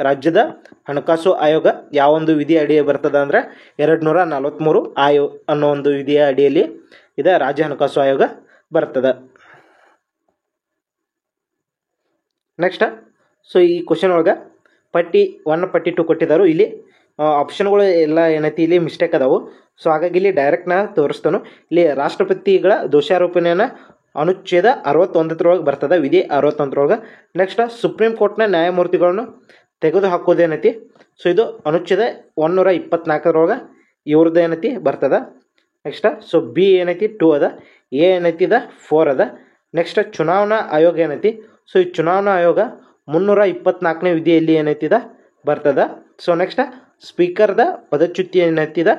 ರಾಜ್ಯದ ಹಣಕಾಸು ಆಯೋಗ ಯಾವೊಂದು ವಿಧಿ ಅಡಿ ಬರ್ತದೆ ಅಂದರೆ 243 ಅನ್ನೋ ಒಂದು ವಿಧಿಯ ಅಡಿಯಲ್ಲಿ ಇದು ರಾಜ್ಯ ಹಣಕಾಸು ಆಯೋಗ ಬರ್ತದೆ. ನೆಕ್ಸ್ಟ್ ಸೊ ಈ ಕ್ವಶನ್ ಒಳಗೆ ಪಟ್ಟಿ 1 ಪಟ್ಟಿ 2 ಕೊಟ್ಟಿದ್ದಾರೆ. ಇಲ್ಲಿ ಆಪ್ಷನ್ಗಳು ಎಲ್ಲ ಏನೈತಿ ಇಲ್ಲಿ ಮಿಸ್ಟೇಕ್ ಅದಾವು. ಸೊ ಹಾಗಾಗಿ ಇಲ್ಲಿ ಡೈರೆಕ್ಟ್ ನಾ ತೋರಿಸ್ತಾನು. ಇಲ್ಲಿ ರಾಷ್ಟ್ರಪತಿಗಳ ದೋಷಾರೋಪಣೆಯನ್ನು ಅನುಚ್ಛೇದ 61 ಬರ್ತದೆ, ವಿಧಿ 61. ನೆಕ್ಸ್ಟ್ ಸುಪ್ರೀಂ ಕೋರ್ಟ್ನ ನ್ಯಾಯಮೂರ್ತಿಗಳನ್ನು ತೆಗೆದು ಹಾಕೋದೇನೈತಿ. ಸೊ ಇದು ಅನುಚ್ಛೇದ 124 ಇವ್ರದ್ದು ಏನೈತಿ ಬರ್ತದೆ. ನೆಕ್ಸ್ಟ್ ಸೊ ಬಿ ಏನೈತಿ 2 ಅದ, ಎ ಏನೈತಿ ಇದ 4 ಅದ. ನೆಕ್ಸ್ಟ್ ಚುನಾವಣಾ ಆಯೋಗ ಏನೈತಿ. ಸೊ ಈ ಚುನಾವಣಾ ಆಯೋಗ 324ನೇ ವಿಧಿಯಲ್ಲಿ ಏನೈತಿದ ಬರ್ತದೆ. ಸೊ ನೆಕ್ಸ್ಟ್ ಸ್ಪೀಕರ್ದ ಪದಚ್ಯುತಿ ಏನೈತಿದ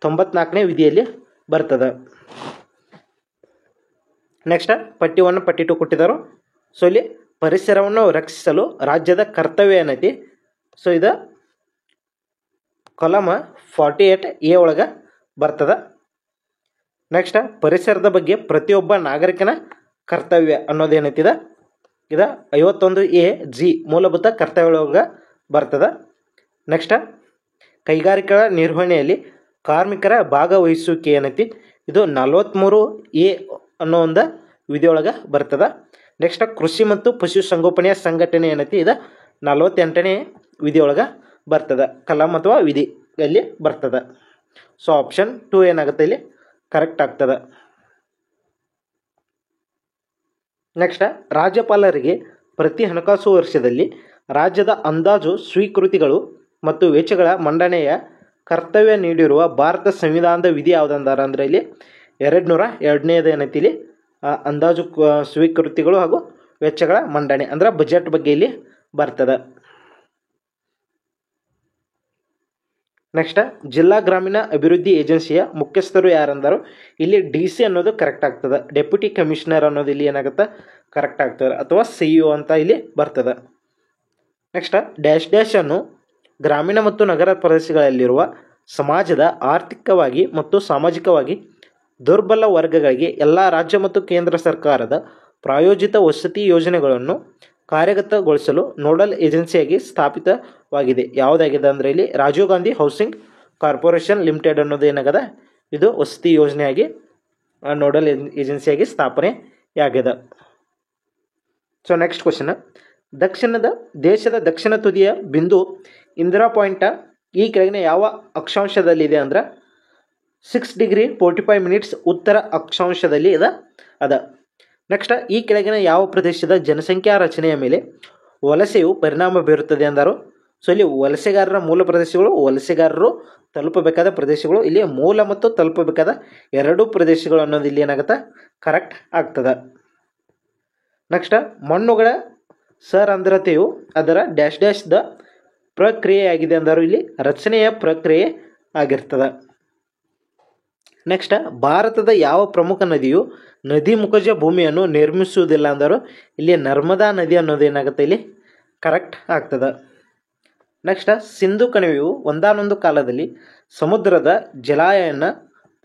94ನೇ ವಿಧಿಯಲ್ಲಿ ಬರ್ತದೆ. ನೆಕ್ಸ್ಟ್ ಪಟ್ಟಿ 1 ಪಟ್ಟಿ 2 ಕೊಟ್ಟಿದ್ದಾರೆ. ಸೊ ಇಲ್ಲಿ ಪರಿಸರವನ್ನು ರಕ್ಷಿಸಲು ರಾಜ್ಯದ ಕರ್ತವ್ಯ ಏನೈತಿ. ಸೊ ಇದು ಕಾಲಮ್ 48A ಒಳಗೆ ಬರ್ತದೆ. ನೆಕ್ಸ್ಟ್ ಪರಿಸರದ ಬಗ್ಗೆ ಪ್ರತಿಯೊಬ್ಬ ನಾಗರಿಕನ ಕರ್ತವ್ಯ ಅನ್ನೋದೇನೈತಿದ ಇದು 51AG ಮೂಲಭೂತ ಕರ್ತವ್ಯದೊಳಗೆ ಬರ್ತದೆ. ನೆಕ್ಸ್ಟ್ ಕೈಗಾರಿಕಾ ನಿರ್ವಹಣೆಯಲ್ಲಿ ಕಾರ್ಮಿಕರ ಭಾಗವಹಿಸುವಿಕೆ ಏನೈತಿ ಇದು 43A ಅನ್ನೋ ಒಂದು ವಿಧಿಯೊಳಗೆ ಬರ್ತದೆ. ನೆಕ್ಸ್ಟ್ ಕೃಷಿ ಮತ್ತು ಪಶು ಸಂಗೋಪನೆಯ ಸಂಘಟನೆ ಏನೈತಿ ಇದು 48ನೇ ವಿಧಿಯೊಳಗೆ ಬರ್ತದೆ, ಕಲಂ ಅಥವಾ ವಿಧಿಯಲ್ಲಿ ಬರ್ತದೆ. ಸೊ ಆಪ್ಷನ್ 2 ಏನಾಗುತ್ತೆ ಇಲ್ಲಿ ಕರೆಕ್ಟ್ ಆಗ್ತದೆ. ನೆಕ್ಸ್ಟ್ ರಾಜ್ಯಪಾಲರಿಗೆ ಪ್ರತಿ ಹಣಕಾಸು ವರ್ಷದಲ್ಲಿ ರಾಜ್ಯದ ಅಂದಾಜು ಸ್ವೀಕೃತಿಗಳು ಮತ್ತು ವೆಚ್ಚಗಳ ಮಂಡನೆಯ ಕರ್ತವ್ಯ ನೀಡಿರುವ ಭಾರತ ಸಂವಿಧಾನದ ವಿಧಿ ಯಾವುದಂದಾರ ಅಂದರೆ ಇಲ್ಲಿ 202ನೇದು ಏನೈತಿ ಇಲ್ಲಿ ಅಂದಾಜು ಸ್ವೀಕೃತಿಗಳು ಹಾಗೂ ವೆಚ್ಚಗಳ ಮಂಡನೆ ಅಂದ್ರೆ ಬಜೆಟ್ ಬಗ್ಗೆ ಇಲ್ಲಿ ಬರ್ತದೆ. ನೆಕ್ಸ್ಟ್ ಜಿಲ್ಲಾ ಗ್ರಾಮೀಣ ಅಭಿವೃದ್ಧಿ ಏಜೆನ್ಸಿಯ ಮುಖ್ಯಸ್ಥರು ಯಾರಂದರು. ಇಲ್ಲಿ DC ಅನ್ನೋದು ಕರೆಕ್ಟ್ ಆಗ್ತದೆ, ಡೆಪ್ಯೂಟಿ ಕಮಿಷನರ್ ಅನ್ನೋದು ಇಲ್ಲಿ ಏನಾಗುತ್ತೆ ಕರೆಕ್ಟ್ ಆಗ್ತದೆ, ಅಥವಾ CEO ಅಂತ ಇಲ್ಲಿ ಬರ್ತದೆ. ನೆಕ್ಸ್ಟ್ ಡ್ಯಾಶ್ ಅನ್ನು ಗ್ರಾಮೀಣ ಮತ್ತು ನಗರ ಪ್ರದೇಶಗಳಲ್ಲಿರುವ ಸಮಾಜದ ಆರ್ಥಿಕವಾಗಿ ಮತ್ತು ಸಾಮಾಜಿಕವಾಗಿ ದುರ್ಬಲ ವರ್ಗಗಳಿಗೆ ಎಲ್ಲ ರಾಜ್ಯ ಮತ್ತು ಕೇಂದ್ರ ಸರ್ಕಾರದ ಪ್ರಾಯೋಜಿತ ವಸತಿ ಯೋಜನೆಗಳನ್ನು ಕಾರ್ಯಗತಗೊಳಿಸಲು ನೋಡಲ್ ಏಜೆನ್ಸಿಯಾಗಿ ಸ್ಥಾಪಿತವಾಗಿದೆ. ಯಾವುದಾಗಿದೆ ಅಂದರೆ ಇಲ್ಲಿ Rajiv Gandhi Housing Corporation Limited ಅನ್ನೋದು ಏನಾಗದ ಇದು ವಸತಿ ಯೋಜನೆಯಾಗಿ ನೋಡಲ್ ಏಜೆನ್ಸಿಯಾಗಿ ಸ್ಥಾಪನೆಯಾಗಿದೆ. ಸೊ ನೆಕ್ಸ್ಟ್ ಕ್ವಶನ್, ದೇಶದ ದಕ್ಷಿಣ ತುದಿಯ ಬಿಂದು ಇಂದಿರಾ ಪಾಯಿಂಟ್ ಈ ಕೆಳಗಿನ ಯಾವ ಅಕ್ಷಾಂಶದಲ್ಲಿದೆ ಅಂದ್ರೆ 6°45' ಉತ್ತರ ಅಕ್ಷಾಂಶದಲ್ಲಿ ಅದ. ನೆಕ್ಸ್ಟ್ ಈ ಕೆಳಗಿನ ಯಾವ ಪ್ರದೇಶದ ಜನಸಂಖ್ಯಾ ರಚನೆಯ ಮೇಲೆ ವಲಸೆಯು ಪರಿಣಾಮ ಬೀರುತ್ತದೆ ಅಂದರು. ಸೊ ಇಲ್ಲಿ ವಲಸೆಗಾರರ ಮೂಲ ಪ್ರದೇಶಗಳು, ವಲಸೆಗಾರರು ತಲುಪಬೇಕಾದ ಪ್ರದೇಶಗಳು, ಇಲ್ಲಿ ಮೂಲ ಮತ್ತು ತಲುಪಬೇಕಾದ ಎರಡೂ ಪ್ರದೇಶಗಳು ಅನ್ನೋದು ಇಲ್ಲಿ ಏನಾಗುತ್ತೆ ಕರೆಕ್ಟ್ ಆಗ್ತದೆ. ನೆಕ್ಸ್ಟ್ ಮಣ್ಣುಗಳ ಸರಂಧ್ರತೆಯು ಅದರ ಡ್ಯಾಶ್ದ ಪ್ರಕ್ರಿಯೆಯಾಗಿದೆ ಅಂದರು. ಇಲ್ಲಿ ರಚನೆಯ ಪ್ರಕ್ರಿಯೆ ಆಗಿರ್ತದೆ. ನೆಕ್ಸ್ಟ್ ಭಾರತದ ಯಾವ ಪ್ರಮುಖ ನದಿಯು ನದಿ ಮುಖಜ ಭೂಮಿಯನ್ನು ನಿರ್ಮಿಸುವುದಿಲ್ಲ ಅಂದರು. ಇಲ್ಲಿ ನರ್ಮದಾ ನದಿ ಅನ್ನೋದು ಏನಾಗುತ್ತೆ ಇಲ್ಲಿ ಕರೆಕ್ಟ್ ಆಗ್ತದೆ. ನೆಕ್ಸ್ಟ್ ಸಿಂಧು ಕಣಿವೆಯು ಒಂದಾನೊಂದು ಕಾಲದಲ್ಲಿ ಸಮುದ್ರದ ಜಲಾಯನ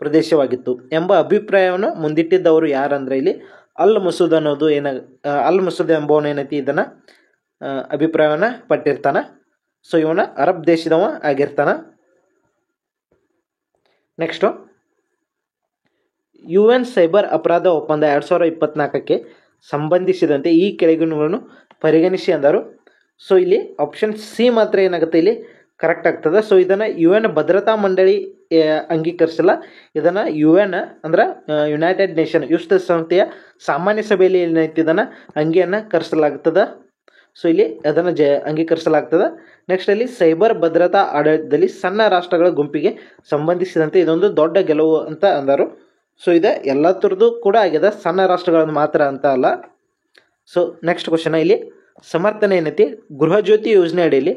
ಪ್ರದೇಶವಾಗಿತ್ತು ಎಂಬ ಅಭಿಪ್ರಾಯವನ್ನು ಮುಂದಿಟ್ಟಿದ್ದವರು ಯಾರಂದ್ರೆ ಇಲ್ಲಿ ಅಲ್ ಮಸೂದ್ ಅನ್ನೋದು ಅಲ್ ಮಸೂದ್ ಎಂಬವನು ಏನೈತಿ ಇದನ್ನು ಅಭಿಪ್ರಾಯವನ್ನು ಪಟ್ಟಿರ್ತಾನೆ. ಸೊ ಇವನ ಅರಬ್ ದೇಶದವ ಆಗಿರ್ತಾನ. ನೆಕ್ಸ್ಟು UN ಸೈಬರ್ ಅಪರಾಧ ಒಪ್ಪಂದ 2024ಕ್ಕೆ ಸಂಬಂಧಿಸಿದಂತೆ ಈ ಕೆಳಗಿನಗಳನ್ನು ಪರಿಗಣಿಸಿ ಅಂದರು. ಸೊ ಇಲ್ಲಿ ಆಪ್ಷನ್ ಸಿ ಮಾತ್ರ ಏನಾಗುತ್ತೆ ಇಲ್ಲಿ ಕರೆಕ್ಟ್ ಆಗ್ತದೆ. ಸೊ ಇದನ್ನು ಯು ಎನ್ ಭದ್ರತಾ ಮಂಡಳಿ ಅಂಗೀಕರಿಸಲ್ಲ. ಇದನ್ನು ಯು ಎನ್ ಅಂದ್ರೆ ಯುನೈಟೆಡ್ ನೇಷನ್ ವಿಶ್ವಸಂಸ್ಥೆಯ ಸಾಮಾನ್ಯ ಸಭೆಯಲ್ಲಿ ಏನೈತಿ ಇದನ್ನು ಅಂಗೀಕರಿಸಲಾಗ್ತದೆ. ಸೊ ಇಲ್ಲಿ ಅದನ್ನು ಅಂಗೀಕರಿಸಲಾಗ್ತದೆ. ನೆಕ್ಸ್ಟ್ ಅಲ್ಲಿ ಸೈಬರ್ ಭದ್ರತಾ ಆಡಳಿತದಲ್ಲಿ ಸಣ್ಣ ರಾಷ್ಟ್ರಗಳ ಗುಂಪಿಗೆ ಸಂಬಂಧಿಸಿದಂತೆ ಇದೊಂದು ದೊಡ್ಡ ಗೆಲುವು ಅಂತ ಅಂದರು. ಸೊ ಇದು ಎಲ್ಲ ಥರದ್ದು ಕೂಡ ಆಗಿದೆ, ಸಣ್ಣ ರಾಷ್ಟ್ರಗಳನ್ನು ಮಾತ್ರ ಅಂತ ಅಲ್ಲ. ಸೊ ನೆಕ್ಸ್ಟ್ ಕ್ವಶನ್ ಇಲ್ಲಿ ಸಮರ್ಥನೆ ಏನೈತಿ, ಗೃಹಜ್ಯೋತಿ ಯೋಜನೆ ಅಡಿಯಲ್ಲಿ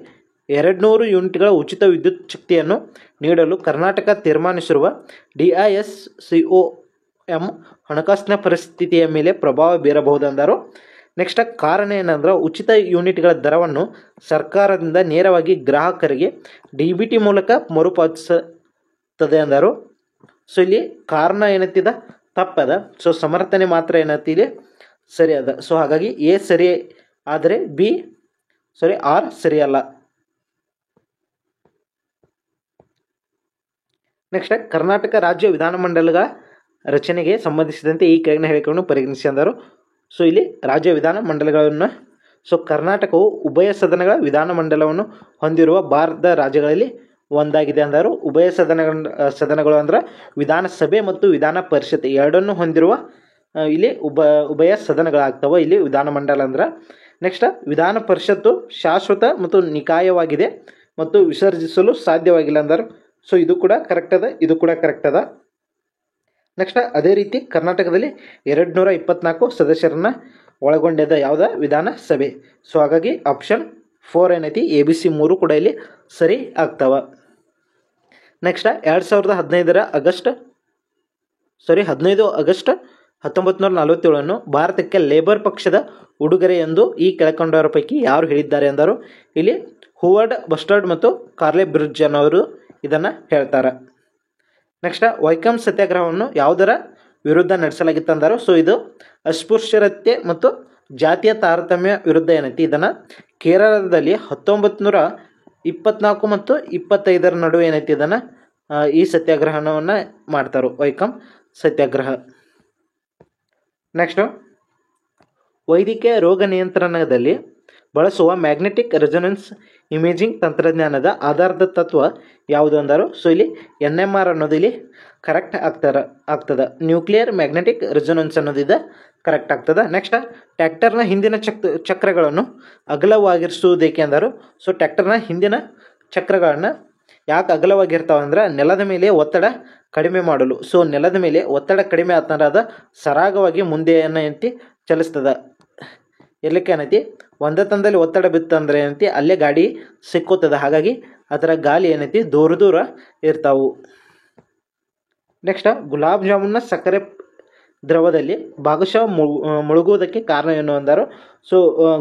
200 ಯೂನಿಟ್ಗಳ ಉಚಿತ ವಿದ್ಯುತ್ ಶಕ್ತಿಯನ್ನು ನೀಡಲು ಕರ್ನಾಟಕ ತೀರ್ಮಾನಿಸಿರುವ DISCOM ಹಣಕಾಸಿನ ಪರಿಸ್ಥಿತಿಯ ಮೇಲೆ ಪ್ರಭಾವ ಬೀರಬಹುದೆಂದರು. ನೆಕ್ಸ್ಟ್ ಕಾರಣ ಏನಂದ್ರೆ ಉಚಿತ ಯೂನಿಟ್ಗಳ ದರವನ್ನು ಸರ್ಕಾರದಿಂದ ನೇರವಾಗಿ ಗ್ರಾಹಕರಿಗೆ DBT ಮೂಲಕ ಮರುಪಾವತಿಸುತ್ತದೆ ಎಂದರು. ಸೊ ಇಲ್ಲಿ ಕಾರಣ ಏನತ್ತಿದ ತಪ್ಪದ. ಸೊ ಸಮರ್ಥನೆ ಮಾತ್ರ ಏನತ್ತಿದೆ ಸರಿ ಅದ. ಸೊ ಹಾಗಾಗಿ ಎ ಸರಿ ಆದರೆ ಆರ್ ಸರಿಯಲ್ಲ. ನೆಕ್ಸ್ಟ್ ಕರ್ನಾಟಕ ರಾಜ್ಯ ವಿಧಾನಮಂಡಲಗಳ ರಚನೆಗೆ ಸಂಬಂಧಿಸಿದಂತೆ ಈ ಕೆಳಗಿನ ಹೇಳಿಕೆಗಳನ್ನು ಪರಿಗಣಿಸಿ ಅಂದರು. ಸೊ ಇಲ್ಲಿ ರಾಜ್ಯ ವಿಧಾನಮಂಡಲಗಳನ್ನು ಕರ್ನಾಟಕವು ಉಭಯ ಸದನಗಳ ವಿಧಾನಮಂಡಲವನ್ನು ಹೊಂದಿರುವ ಭಾರತದ ರಾಜ್ಯಗಳಲ್ಲಿ ಒಂದಾಗಿದೆ ಅಂದರು. ಉಭಯ ಸದನಗಳು ಅಂದ್ರೆ ವಿಧಾನಸಭೆ ಮತ್ತು ವಿಧಾನ ಪರಿಷತ್ ಎರಡನ್ನು ಹೊಂದಿರುವ ಇಲ್ಲಿ ಉಭಯ ಸದನಗಳಾಗ್ತವೆ ಇಲ್ಲಿ ವಿಧಾನಮಂಡಲ ಅಂದ್ರೆ. ನೆಕ್ಸ್ಟ್ ವಿಧಾನ ಪರಿಷತ್ತು ಶಾಶ್ವತ ಮತ್ತು ನಿಕಾಯವಾಗಿದೆ ಮತ್ತು ವಿಸರ್ಜಿಸಲು ಸಾಧ್ಯವಾಗಿಲ್ಲ ಅಂದರು. ಸೊ ಇದು ಕೂಡ ಕರೆಕ್ಟ್ ಅದ, ಇದು ಕೂಡ ಕರೆಕ್ಟ್ ಅದ. ನೆಕ್ಸ್ಟ್ ಅದೇ ರೀತಿ ಕರ್ನಾಟಕದಲ್ಲಿ 224 ಸದಸ್ಯರನ್ನ ಒಳಗೊಂಡಿದ್ದ ಯಾವುದ ವಿಧಾನಸಭೆ. ಸೊ ಹಾಗಾಗಿ ಆಪ್ಷನ್ 4 ಏನೈತಿ ABC 3 ಕೂಡ ಇಲ್ಲಿ ಸರಿ ಆಗ್ತಾವ. ನೆಕ್ಸ್ಟ್ 15 ಆಗಸ್ಟ್ 1947 ಭಾರತಕ್ಕೆ ಲೇಬರ್ ಪಕ್ಷದ ಉಡುಗೊರೆ ಎಂದು ಈ ಕೆಳಕಂಡವರ ಪೈಕಿ ಯಾರು ಹೇಳಿದ್ದಾರೆ ಎಂದರು. ಇಲ್ಲಿ ಹೂವರ್ಡ್ ಬಸ್ಟರ್ಡ್ ಮತ್ತು ಕಾರ್ಲೆ ಬ್ರಿಡ್ಜ್ ಅನ್ನೋರು ಇದನ್ನು ಹೇಳ್ತಾರೆ. ನೆಕ್ಸ್ಟ್ ವೈಕಮ್ ಸತ್ಯಾಗ್ರಹವನ್ನು ಯಾವುದರ ವಿರುದ್ಧ ನಡೆಸಲಾಗಿತ್ತು ಅಂದರು. ಸೊ ಇದು ಅಸ್ಪೃಶ್ಯತೆ ಮತ್ತು ಜಾತಿಯ ತಾರತಮ್ಯ ವಿರುದ್ಧ ಏನೈತಿ ಇದನ್ನು ಕೇರಳದಲ್ಲಿ 1924 ಮತ್ತು 25 ನಡುವೆ ಏನೈತಿ ಇದನ್ನು ಈ ಸತ್ಯಾಗ್ರಹವನ್ನು ಮಾಡ್ತಾರೆ, ವೈಕಮ್ ಸತ್ಯಾಗ್ರಹ. ನೆಕ್ಸ್ಟ್ ವೈದ್ಯಕೀಯ ರೋಗ ನಿಯಂತ್ರಣದಲ್ಲಿ ಬಳಸುವ ಮ್ಯಾಗ್ನೆಟಿಕ್ ರೆಸೊನೆನ್ಸ್ ಇಮೇಜಿಂಗ್ ತಂತ್ರಜ್ಞಾನದ ಆಧಾರದ ತತ್ವ ಯಾವುದು ಅಂದರು. ಸೊ ಇಲ್ಲಿ NMR ಅನ್ನೋದು ಇಲ್ಲಿ ಕರೆಕ್ಟ್ ಆಗ್ತದೆ. ನ್ಯೂಕ್ಲಿಯರ್ ಮ್ಯಾಗ್ನೆಟಿಕ್ ರೆಸೊನೆನ್ಸ್ ಅನ್ನೋದು ಇದು ಕರೆಕ್ಟ್ ಆಗ್ತದೆ. ನೆಕ್ಸ್ಟ್ ಟ್ರ್ಯಾಕ್ಟರ್ನ ಹಿಂದಿನ ಚಕ್ರಗಳನ್ನು ಅಗಲವಾಗಿರಿಸುವುದೇಕೆ ಅಂದರು. ಸೊ ಟ್ರ್ಯಾಕ್ಟರ್ನ ಹಿಂದಿನ ಚಕ್ರಗಳನ್ನು ಯಾಕೆ ಅಗಲವಾಗಿರ್ತಾವೆ ಅಂದ್ರೆ ನೆಲದ ಮೇಲೆ ಒತ್ತಡ ಕಡಿಮೆ ಮಾಡಲು. ಸೊ ನೆಲದ ಮೇಲೆ ಒತ್ತಡ ಕಡಿಮೆ ಆತಂದ್ರೆ ಅದು ಸರಾಗವಾಗಿ ಮುಂದೆ ಏನೈತಿ ಚಲಿಸ್ತದೆ. ಎಲ್ಲಕ್ಕೆ ಏನೈತಿ ಒಂದೇ ತಂದಲ್ಲಿ ಒತ್ತಡ ಬಿತ್ತಂದ್ರೆ ಏನೈತಿ ಅಲ್ಲೇ ಗಾಡಿ ಸಿಕ್ಕೋತದ. ಹಾಗಾಗಿ ಅದರ ಗಾಲಿ ಏನೈತಿ ದೂರ ಇರ್ತಾವು. ನೆಕ್ಸ್ಟ್ ಗುಲಾಬ್ ಜಾಮೂನ್ನ ಸಕ್ಕರೆ ದ್ರವದಲ್ಲಿ ಭಾಗಶಃ ಮುಳುಗುವುದಕ್ಕೆ ಕಾರಣ ಏನು ಅಂದರು. ಸೊ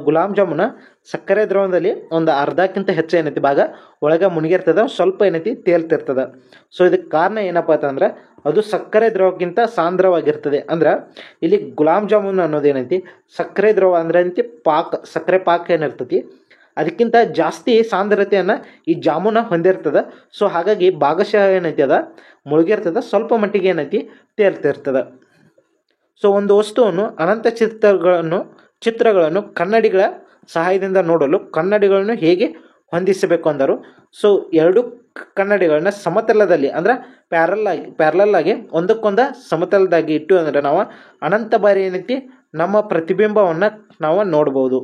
ಗುಲಾಬ್ ಜಾಮೂನ ಸಕ್ಕರೆ ದ್ರವದಲ್ಲಿ ಒಂದು ಅರ್ಧಕ್ಕಿಂತ ಹೆಚ್ಚು ಏನೈತಿ ಭಾಗ ಒಳಗೆ ಮುಳುಗಿರ್ತದೆ, ಸ್ವಲ್ಪ ಏನೈತಿ ತೇಲ್ತಿರ್ತದೆ. ಸೊ ಇದಕ್ಕೆ ಕಾರಣ ಏನಪ್ಪ ಅಂತಂದ್ರೆ ಅದು ಸಕ್ಕರೆ ದ್ರವಕ್ಕಿಂತ ಸಾಂದ್ರವಾಗಿರ್ತದೆ. ಅಂದ್ರೆ ಇಲ್ಲಿ ಗುಲಾಬ್ ಜಾಮೂನ್ ಅನ್ನೋದು ಏನೈತಿ ಸಕ್ಕರೆ ದ್ರವ ಅಂದ್ರೆ ಏನೈತಿ ಸಕ್ಕರೆ ಪಾಕ ಏನಿರ್ತೈತಿ ಅದಕ್ಕಿಂತ ಜಾಸ್ತಿ ಸಾಂದ್ರತೆಯನ್ನು ಈ ಜಾಮೂನ ಹೊಂದಿರ್ತದೆ. ಸೊ ಹಾಗಾಗಿ ಭಾಗಶಃ ಏನೈತಿ ಅದ ಮುಳುಗಿರ್ತದೆ, ಸ್ವಲ್ಪ ಮಟ್ಟಿಗೆ ಏನೈತಿ ತೇಲ್ತಿರ್ತದೆ. ಸೊ ಒಂದು ವಸ್ತುವನ್ನು ಅನಂತ ಚಿತ್ರಗಳನ್ನು ಕನ್ನಡಿಗಳ ಸಹಾಯದಿಂದ ನೋಡಲು ಕನ್ನಡಿಗಳನ್ನು ಹೇಗೆ ಹೊಂದಿಸಬೇಕು ಅಂದರು. ಸೊ ಎರಡು ಕನ್ನಡಿಗಳನ್ನ ಸಮತಲದಲ್ಲಿ ಅಂದ್ರೆ ಪ್ಯಾರಲಲ್ ಆಗಿ ಒಂದಕ್ಕೊಂದು ಸಮತಲದಾಗಿ ಇಟ್ಟು ಅಂದರೆ ನಾವು ಅನಂತ ಬಾರಿ ಏನೈತಿ ನಮ್ಮ ಪ್ರತಿಬಿಂಬವನ್ನು ನಾವು ನೋಡ್ಬೋದು.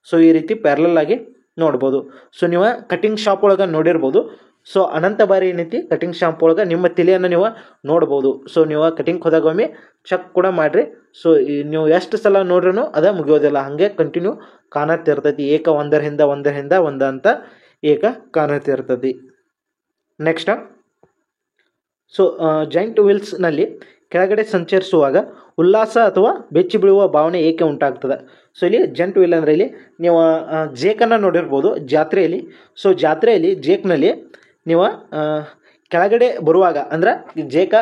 ಸೊ ಈ ರೀತಿ ಪ್ಯಾರಲಲ್ ಆಗಿ ನೋಡ್ಬೋದು. ಸೊ ನೀವು ಕಟಿಂಗ್ ಶಾಪ್ ಒಳಗೆ ನೋಡಿರ್ಬೋದು. ಸೊ ಅನಂತ ಬಾರಿ ಏನೈತಿ ಕಟಿಂಗ್ ಶಾಪ್ ಒಳಗೆ ನಿಮ್ಮ ತಲೆಯನ್ನು ನೀವು ನೋಡ್ಬೋದು. ಸೊ ನೀವು ಕಟಿಂಗ್ ಹೋದಾಗ ಒಮ್ಮೆ ಚೆಕ್ ಕೂಡ ಮಾಡಿರಿ. ಸೊ ನೀವು ಎಷ್ಟು ಸಲ ನೋಡ್ರೂ ಅದ ಮುಗಿಯೋದಿಲ್ಲ, ಹಾಗೆ ಕಂಟಿನ್ಯೂ ಕಾಣತ್ತಿರ್ತೈತಿ. ಒಂದರ ಹಿಂದೆ ಒಂದು ಅಂತ ಕಾಣತ್ತಿರ್ತೈತಿ. ನೆಕ್ಸ್ಟ್ ಸೊ ಜಾಯಿಂಟ್ ವೀಲ್ಸ್ನಲ್ಲಿ ಕೆಳಗಡೆ ಸಂಚರಿಸುವಾಗ ಉಲ್ಲಾಸ ಅಥವಾ ಬೆಚ್ಚಿ ಬೀಳುವ ಭಾವನೆ ಏಕೆ ಉಂಟಾಗ್ತದೆ. ಸೊ ಇಲ್ಲಿ ಜಾಯಿಂಟ್ ವೀಲ್ ಅಂದರೆ ಇಲ್ಲಿ ನೀವು ಜೇಕನ್ನು ನೋಡಿರ್ಬೋದು ಜಾತ್ರೆಯಲ್ಲಿ. ಸೊ ಜಾತ್ರೆಯಲ್ಲಿ ಜೇಕ್ನಲ್ಲಿ ನೀವು ಕೆಳಗಡೆ ಬರುವಾಗ ಅಂದ್ರೆ ಜೇಕ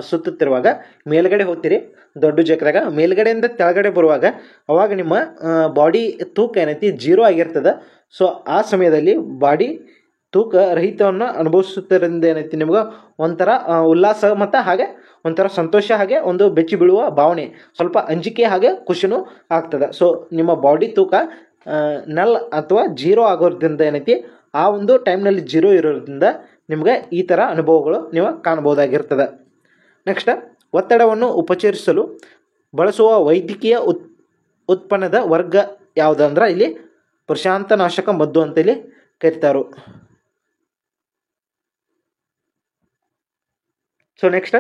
ಸುತ್ತುತ್ತಿರುವಾಗ ಮೇಲ್ಗಡೆ ಹೋಗ್ತೀರಿ, ದೊಡ್ಡ ಜೇಕದಾಗ ಮೇಲ್ಗಡೆಯಿಂದ ಕೆಳಗಡೆ ಬರುವಾಗ ಅವಾಗ ನಿಮ್ಮ ಬಾಡಿ ತೂಕ ಏನೈತಿ 0 ಆಗಿರ್ತದೆ. ಸೊ ಆ ಸಮಯದಲ್ಲಿ ಬಾಡಿ ತೂಕ ರಹಿತವನ್ನು ಅನುಭವಿಸುತ್ತಿರೋದ್ರಿಂದ ಏನೈತಿ ನಿಮ್ಗೆ ಒಂಥರ ಉಲ್ಲಾಸ ಮತ್ತು ಹಾಗೆ ಒಂಥರ ಸಂತೋಷ ಹಾಗೆ ಒಂದು ಬೆಚ್ಚಿ ಬೀಳುವ ಭಾವನೆ, ಸ್ವಲ್ಪ ಅಂಜಿಕೆ ಹಾಗೆ ಖುಷಿನೂ ಆಗ್ತದೆ. ಸೊ ನಿಮ್ಮ ಬಾಡಿ ತೂಕ ನಲ್ ಅಥವಾ ಜೀರೋ ಆಗೋದ್ರಿಂದ ಏನೈತಿ, ಆ ಒಂದು ಟೈಮ್ನಲ್ಲಿ ಜೀರೋ ಇರೋದ್ರಿಂದ ನಿಮ್ಗೆ ಈ ಥರ ಅನುಭವಗಳು ನೀವು ಕಾಣ್ಬೋದಾಗಿರ್ತದೆ. ನೆಕ್ಸ್ಟ್, ಒತ್ತಡವನ್ನು ಉಪಚರಿಸಲು ಬಳಸುವ ವೈದ್ಯಕೀಯ ಉತ್ಪನ್ನದ ವರ್ಗ ಯಾವುದಂದ್ರೆ ಇಲ್ಲಿ ಪ್ರಶಾಂತನಾಶಕ ಮದ್ದು ಅಂತೇಳಿ ಕರೀತಾರು. ಸೊ ನೆಕ್ಸ್ಟ್,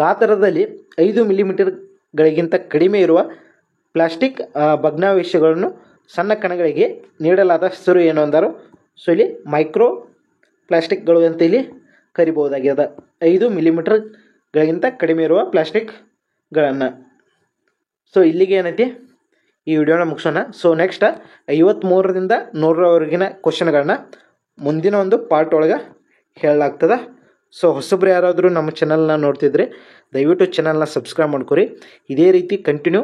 ಗಾತ್ರದಲ್ಲಿ 5 ಮಿಲಿಮೀಟರ್ಗಳಿಗಿಂತ ಕಡಿಮೆ ಇರುವ ಪ್ಲಾಸ್ಟಿಕ್ ಭಗ್ನಾವಶೇಷಗಳನ್ನು ಸಣ್ಣ ಕಣಗಳಿಗೆ ನೀಡಲಾದ ಹೆಸರು ಏನು ಅಂದರು. ಸೊ ಇಲ್ಲಿ ಮೈಕ್ರೋ ಪ್ಲಾಸ್ಟಿಕ್ಗಳು ಅಂತ ಇಲ್ಲಿ ಕರಿಬಹುದಾಗಿದೆ. 5 ಮಿಲಿಮೀಟರ್ಗಳಿಗಿಂತ ಕಡಿಮೆ ಇರುವ ಪ್ಲಾಸ್ಟಿಕ್ಗಳನ್ನು. ಸೊ ಇಲ್ಲಿಗೆ ಏನೈತಿ ಈ ವಿಡಿಯೋನ ಮುಗಿಸೋಣ. ಸೊ ನೆಕ್ಸ್ಟ್ 53ರಿಂದ 100ರವರೆಗಿನ ಕ್ವಶನ್ಗಳನ್ನ ಮುಂದಿನ ಒಂದು ಪಾರ್ಟ್ ಒಳಗೆ ಹೇಳಲಾಗ್ತದೆ. ಸೊ ಹೊಸಬ್ರು ಯಾರಾದರೂ ನಮ್ಮ ಚಾನಲ್ನ ನೋಡ್ತಿದ್ರೆ ದಯವಿಟ್ಟು ಚಾನಲ್ನ ಸಬ್ಸ್ಕ್ರೈಬ್ ಮಾಡ್ಕೊರಿ. ಇದೇ ರೀತಿ ಕಂಟಿನ್ಯೂ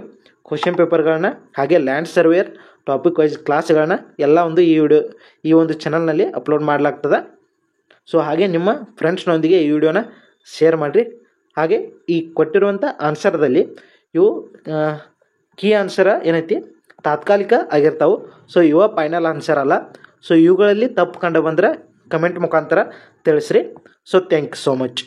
ಕ್ವಶನ್ ಪೇಪರ್ಗಳನ್ನ ಹಾಗೆ ಲ್ಯಾಂಡ್ ಸರ್ವೇಯರ್ ಟಾಪಿಕ್ ವೈಸ್ ಕ್ಲಾಸ್ಗಳನ್ನ ಎಲ್ಲ ಒಂದು ಈ ಒಂದು ಚಾನಲ್ನಲ್ಲಿ ಅಪ್ಲೋಡ್ ಮಾಡಲಾಗ್ತದೆ. ಸೊ ಹಾಗೆ ನಿಮ್ಮ ಫ್ರೆಂಡ್ಸ್ನೊಂದಿಗೆ ಈ ವಿಡಿಯೋನ ಶೇರ್ ಮಾಡಿರಿ. ಹಾಗೆ ಈ ಕೊಟ್ಟಿರುವಂಥ ಆನ್ಸರ್ದಲ್ಲಿ ಇವು ಕೀ ಆನ್ಸರ್ ಏನೈತಿ ತಾತ್ಕಾಲಿಕ ಆಗಿರ್ತಾವೆ. ಸೊ ಇವ ಫೈನಲ್ ಆನ್ಸರ್ ಅಲ್ಲ. ಸೊ ಇವುಗಳಲ್ಲಿ ತಪ್ಪು ಕಂಡು ಬಂದರೆ ಕಮೆಂಟ್ ಮುಖಾಂತರ ತಿಳಿಸ್ರಿ. So thank you so much.